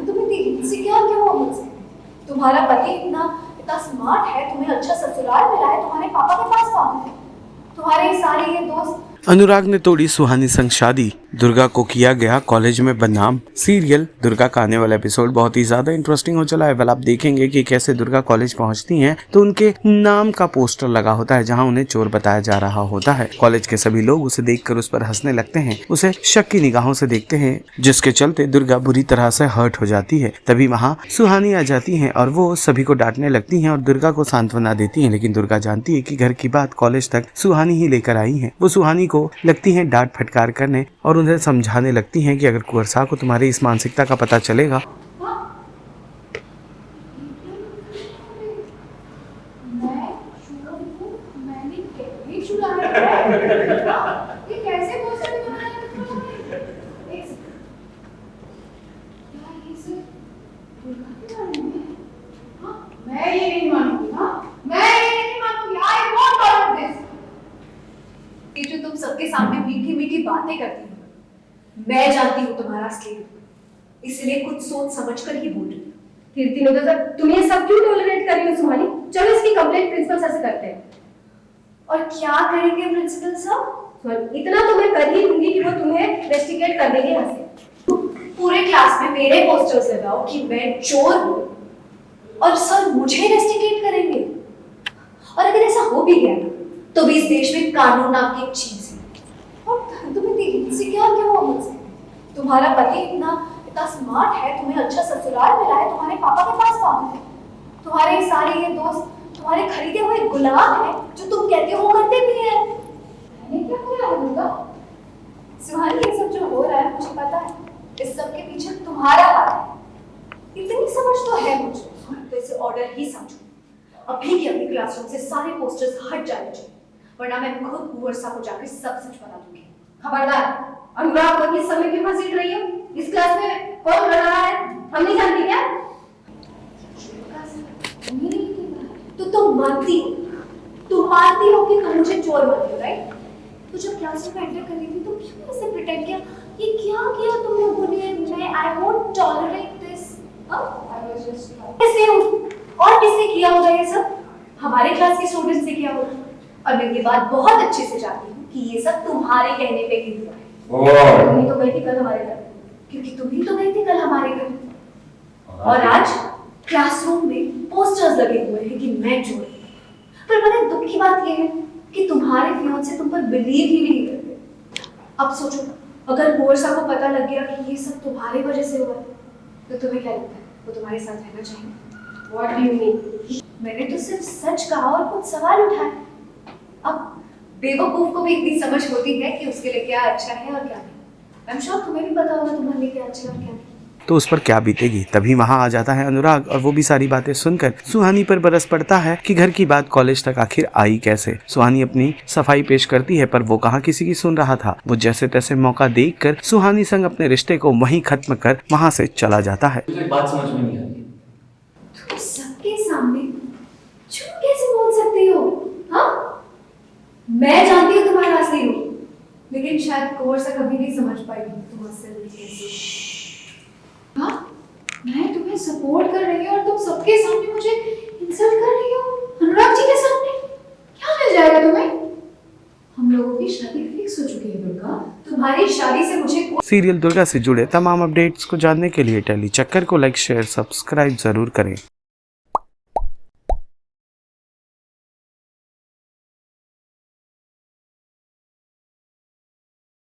तुम इतनी इनसिक्योर क्यों हो मुझसे? तुम्हारा पति इतना इतना स्मार्ट है, तुम्हें अच्छा ससुराल मिला है, तुम्हारे पापा के पास काम है, तुम्हारे सारे ये दोस्त। अनुराग ने तोड़ी सुहानी संग शादी, दुर्गा को किया गया कॉलेज में बदनाम। सीरियल दुर्गा का आने वाला एपिसोड बहुत ही ज्यादा इंटरेस्टिंग हो चला है। वेल, आप देखेंगे कि कैसे दुर्गा कॉलेज पहुंचती हैं तो उनके नाम का पोस्टर लगा होता है जहां उन्हें चोर बताया जा रहा होता है। कॉलेज के सभी लोग उसे देखकर उस पर हंसने लगते हैं, उसे शक की निगाहों से देखते हैं, जिसके चलते दुर्गा बुरी तरह से हर्ट हो जाती है। तभी वहाँ सुहानी आ जाती है और वो सभी को डांटने लगती है और दुर्गा को सांत्वना देती है। लेकिन दुर्गा जानती है कि घर की बात कॉलेज तक सुहानी ही लेकर आई है। वो सुहानी को लगती है डांट फटकार करने और उन्हें समझाने लगती हैं कि अगर कुंवर साहब को तुम्हारी इस मानसिकता का पता चलेगा मैं ये नहीं मानूंगी। मैं ये नहीं मानूंगी। I won't tolerate this। ये जो तुम सबके सामने मीठी मीठी बातें करती हो, मैं जानती हूँ तुम्हारा असली रूप, इसलिए कुछ सोच समझकर ही बोल रही हूँ। कीर्ति नोदा, तुम ये सब क्यों टॉलरेट कर रही हो सुहानी? चलो इसकी कंप्लेंट प्रिंसिपल सर से करते हैं। और क्या करेंगे प्रिंसिपल साहब? इतना तो मैं कर ही दूंगी कि वो तुम्हें इन्वेस्टिगेट कर देंगे यहाँ से। पूरे क्लास में मेरे पोस्टर्स लगाओ कि मैं चोर हूँ और सर मुझे इन्वेस्टिगेट करेंगे। और अगर ऐसा हो भी गया तो भी इस देश में कानून नाम की एक चीज है। और तुम इतनी इनसिक्योर क्यों हो मुझसे? तुम्हारा पति इतना इतना स्मार्ट है, तुम्हें अच्छा ससुराल मिला है, तुम्हारे पापा के पास काम है, तुम्हारे सारे ये दोस्त तुम्हारे खरीदे हुए गुलाम हैं, जो तुम कहते हो वो करते भी हैं। मैंने क्या किया है दुर्गा? सुहानी, ये सब जो हो रहा है मुझे पता है, इस सब के पीछे तुम्हारा हाथ है। इतनी समझ तो है मुझे, तो इसे ऑर्डर ही समझो। अभी के अभी क्लासरूम से सारे पोस्टर्स हट जाने चाहिए, वरना मैं खुद कुंवर साहब को जाकर सब सच बता दूंगी। खबरदार, अनुराग को किस समय क्यों घसीट रही हो? इस क्लास में कौन पढ़ रहा है हम नहीं जानती क्या? तो तुम मानती हो कि तुम मुझे चोर मानती हो, राइट? तो जब क्लासरूम में एंटर कर रही थी तो क्यों ऐसे प्रिटेंड किया? ये क्या किया तुम लोगों ने? मैं आई वोंट टॉलरेट दिस। और किसने किया होगा ये सब? हमारे क्लास के स्टूडेंट्स ने किया होगा। और मैं ये बात बहुत अच्छे से जानती हूँ कि ये सब तुम्हारे कहने पे ही हुआ है। तुम ही तो गई थी कल हमारे घर, क्योंकि तुम ही तो गई थी कल हमारे घर। और आज क्लासरूम में पोस्टर्स लगे हुए हैं कि मैं चोर हूँ। पर बड़े दुख की बात ये है कि तुम्हारे फियांसे तुम पर बिलीव ही नहीं करते। अब सोचो, अगर कुंवर साहब को पता लग गया कि ये सब तुम्हारी वजह से हुआ तो तुम्हें क्या लगता है वो तुम्हारे साथ रहना चाहेंगे? What do you mean? मैंने तो सिर्फ सच कहा और कुछ सवाल उठाए। अब बेवकूफ को भी इतनी समझ होती है कि उसके लिए क्या अच्छा है और क्या नहीं। आई एम श्योर तुम्हें भी पता होगा तुम्हारे लिए क्या अच्छा है और क्या नहीं। तो उस पर क्या बीतेगी। तभी वहां आ जाता है अनुराग और वो भी सारी बातें सुनकर सुहानी पर बरस पड़ता है कि घर की बात कॉलेज तक आखिर आई कैसे। सुहानी अपनी सफाई पेश करती है पर वो कहाँ किसी की सुन रहा था। वो जैसे तैसे मौका देखकर सुहानी संग अपने रिश्ते को वहीं खत्म कर वहां से चला जाता है। मुझे बात समझ में नहीं आती। तुम सबके सामने झूठ कैसे बोल सकती हो? हाँ, मैं जानती हूँ तुम्हारा असली रूप, लेकिन शायद कुंवर से कभी नहीं समझ पाएगी तुम असल कैसे। हाँ, मैं तुम्हें सपोर्ट कर रही हूँ और तुम सबके सामने मुझे इंसल्ट कर रही हो। अनुराग जी के सामने क्या मिल जाएगा तुम्हें? हम लोगों की शादी फिक्स हो चुकी है दुर्गा। तुम्हारी शादी से मुझे सीरियल दुर्गा से जुड़े तमाम अपडेट्स को जानने के लिए टेली चक्कर को लाइक, शेयर, सब्सक्राइब जरूर करें।